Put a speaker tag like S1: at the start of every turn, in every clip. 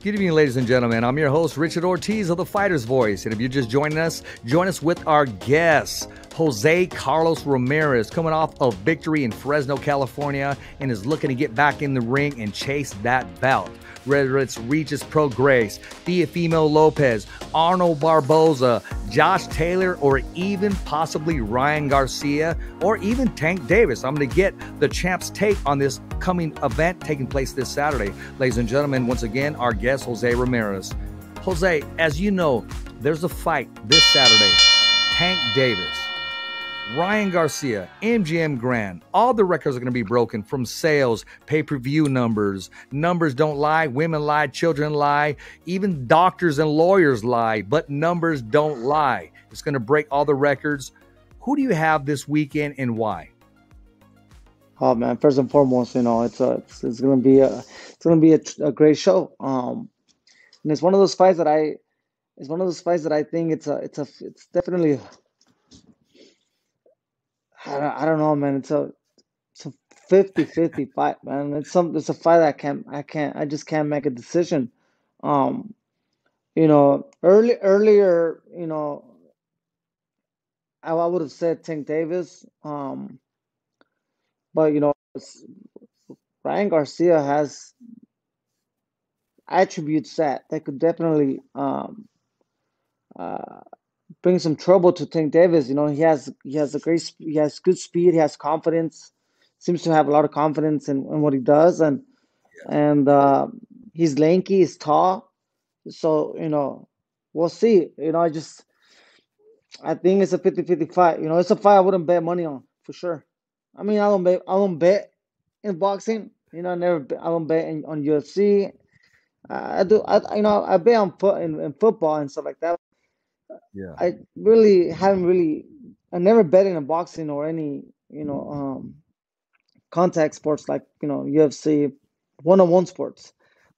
S1: Good evening, ladies and gentlemen. I'm your host, Richard Ortiz of The Fighter's Voice. And if you're just joining us, join us with our guest, Jose Carlos Ramirez, coming off of victory in Fresno, California, and is looking to get back in the ring and chase that belt. Whether it's Regis Prograis, Teofimo Lopez, Arnold Barboza, Josh Taylor, or even possibly Ryan Garcia, or even Tank Davis. I'm going to get the champ's take on this coming event taking place this Saturday. Ladies and gentlemen, once again, our guest, Jose Ramirez. Jose, as you know, there's a fight this Saturday. Tank Davis, Ryan Garcia, MGM Grand, all the records are going to be broken from sales, pay-per-view numbers. Numbers don't lie, women lie, children lie, even doctors and lawyers lie, but numbers don't lie. It's going to break all the records. Who do you have this weekend and why?
S2: Oh man, first and foremost, it's going to be a great show. And it's one of those fights that I think it's definitely, I don't know, man. It's a 50-50 fight, man. It's a fight that I just can't make a decision. Earlier, I would have said Tank Davis. But Ryan Garcia has attributes that could definitely bring some trouble to Tank Davis. He has good speed, he has confidence, seems to have a lot of confidence in what he does, and he's lanky, he's tall, so we'll see. I think it's a 50-50 fight. It's a fight I wouldn't bet money on for sure. I mean, I don't bet in boxing. I don't bet on UFC. I bet on in football and stuff like that.
S1: Yeah.
S2: I really I never bet in boxing or any, contact sports like, UFC, one-on-one sports.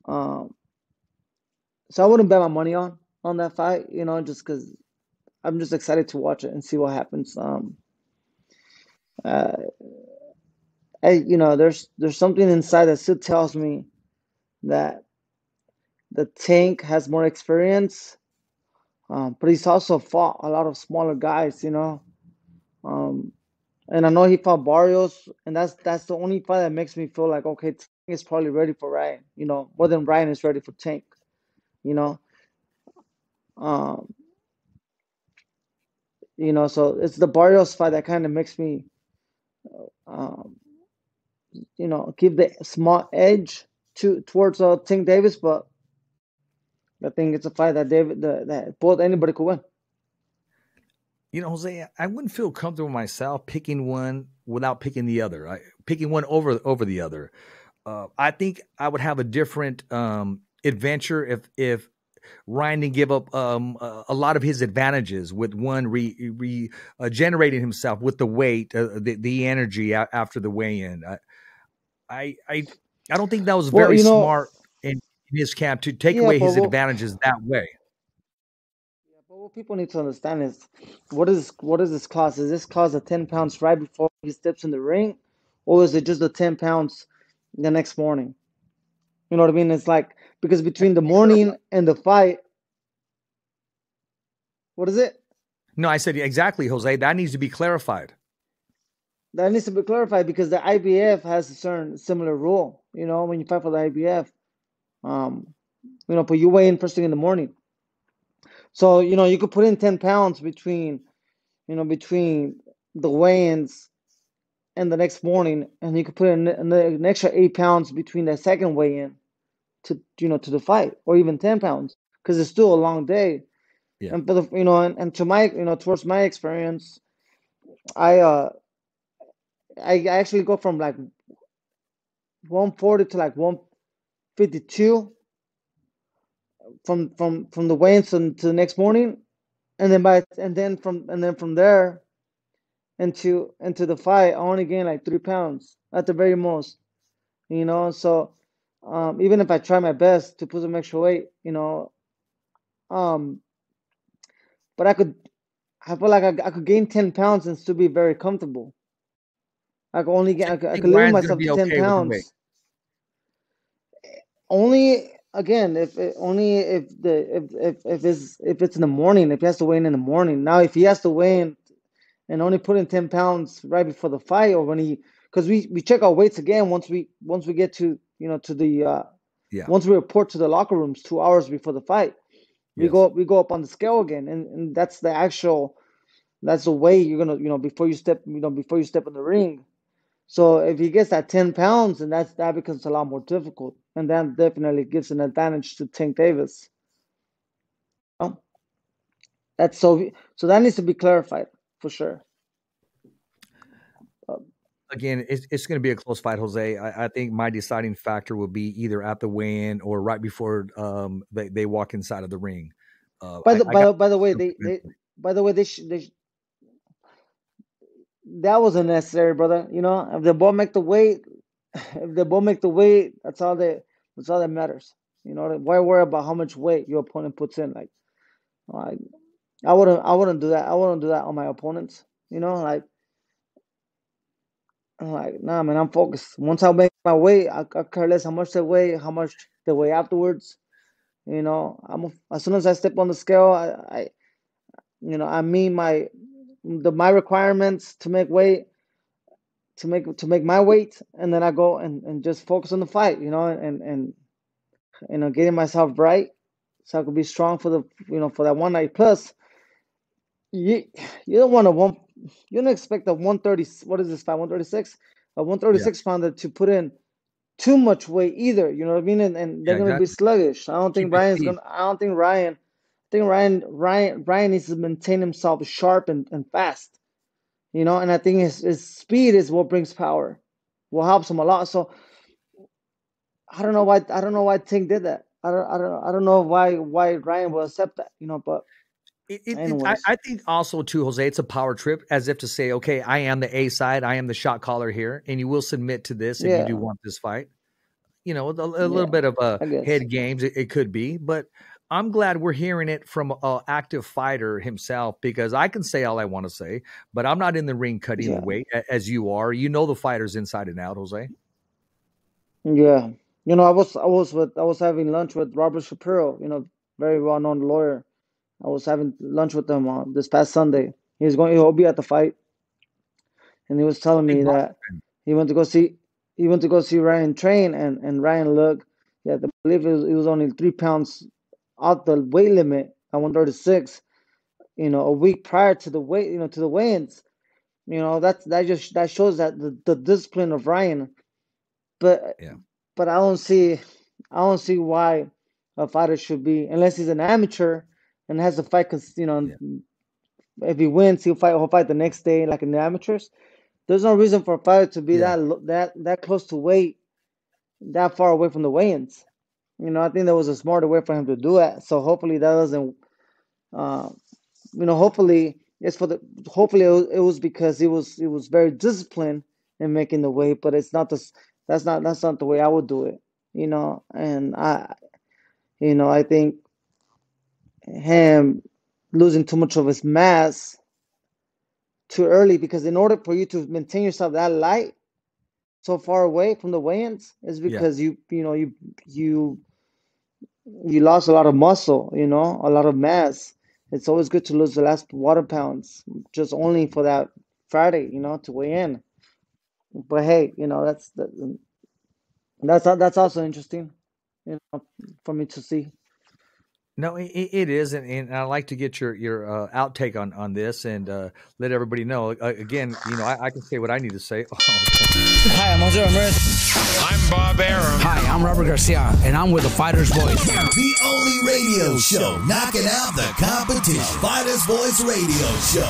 S2: So I wouldn't bet my money on that fight, just because I'm just excited to watch it and see what happens. There's something inside that still tells me that the Tank has more experience, but he's also fought a lot of smaller guys, and I know he fought Barrios, and that's the only fight that makes me feel like, okay, Tank is probably ready for Ryan, more than Ryan is ready for Tank, so it's the Barrios fight that kind of makes me, keep the small edge towards Tank Davis, but I think it's a fight that that both anybody could win.
S1: Jose, I wouldn't feel comfortable myself picking one without picking the other. Picking one over the other. I think I would have a different adventure if Ryan didn't give up a lot of his advantages with one regenerating himself with the weight, the energy after the weigh-in. I don't think that was very smart in his camp to take away his advantages that way.
S2: Yeah, but what people need to understand is what is this cost? Is this cost the 10 pounds right before he steps in the ring, or is it just the 10 pounds the next morning? You know what I mean? It's like, because between the morning and the fight, what is it?
S1: No, I said exactly, Jose. That needs to be clarified.
S2: That needs to be clarified because the IBF has a certain similar rule. When you fight for the IBF, but you weigh in first thing in the morning. So, you could put in 10 pounds between the weigh-ins and the next morning, and you could put in an extra 8 pounds between the second weigh-in to the fight, or even 10 pounds, because it's still a long day.
S1: Yeah.
S2: And and to my, towards my experience, I actually go from like 140 to like 152 from the weigh-ins to the next morning, and then from there into the fight, I only gain like 3 pounds at the very most. So even if I try my best to put some extra weight, but I feel like I could gain 10 pounds and still be very comfortable. I could limit myself to 10 pounds. Only again, only if it's in the morning, if he has to weigh in the morning. Now, if he has to weigh in and only put in 10 pounds right before the fight, or when because we check our weights again once we get to to the once we report to the locker rooms 2 hours before the fight, we go up on the scale again, and that's the way you're gonna before you step in the ring. So if he gets that 10 pounds, and that becomes a lot more difficult, and that definitely gives an advantage to Tank Davis. That's so that needs to be clarified for sure.
S1: Again, it's going to be a close fight, Jose. I think my deciding factor will be either at the weigh-in or right before they walk inside of the ring.
S2: By the way, that wasn't necessary, brother. If they both make the weight, that's all that matters. Why worry about how much weight your opponent puts in? I wouldn't do that. I wouldn't do that on my opponents. I'm like, nah, man, I'm focused. Once I make my weight, I care less how much they weigh, how much they weigh afterwards. As soon as I step on the scale, I meet my requirements to make weight, to make my weight, and then I go and just focus on the fight, and getting myself right so I could be strong for for that one night. Plus, you don't want to you don't expect a 130. What is this fight? 136. A 136 pounder to put in too much weight either. You know what I mean? And they're gonna be sluggish. I don't think Ryan's gonna. I don't think Ryan. I think Ryan needs to maintain himself sharp and fast. And I think his speed is what brings power, what helps him a lot. So I don't know why Tank did that. I don't know why Ryan will accept that. But.
S1: I think also too, Jose, it's a power trip, as if to say, okay, I am the A side, I am the shot caller here, and you will submit to this if you do want this fight. A little bit of head games, it could be, but I'm glad we're hearing it from an active fighter himself, because I can say all I want to say, but I'm not in the ring cutting the weight as you are. The fighters inside and out, Jose.
S2: Yeah, I was having lunch with Robert Shapiro, very well known lawyer. I was having lunch with him this past Sunday. He'll be at the fight, and he was telling me that he went to go see Ryan train, and Ryan looked. I believe it was only 3 pounds out the weight limit at 136. A week prior to the to the weigh-ins. That shows that the discipline of Ryan. But I don't see why a fighter should be, unless he's an amateur and has to fight, because if he wins, he'll fight the next day like in the amateurs. There's no reason for a fighter to be that close to weight, that far away from the weigh-ins. I think that was a smarter way for him to do it. So hopefully that doesn't. Hopefully it was because he was very disciplined in making the weight, but it's not that's not the way I would do it. And I think him losing too much of his mass too early, because in order for you to maintain yourself that light so far away from the weigh-ins is because you lost a lot of muscle, a lot of mass. It's always good to lose the last water pounds just only for that Friday, to weigh in. But hey, that's also interesting, for me to see.
S1: No, it is, and I'd like to get your outtake on this, and let everybody know. Again, I can say what I need to say.
S3: Hi, I'm Jose Ramirez.
S4: I'm Bob Arum.
S3: Hi, I'm Robert Garcia, and I'm with the Fighter's Voice.
S5: The only radio show knocking out the competition. Fighter's Voice Radio Show.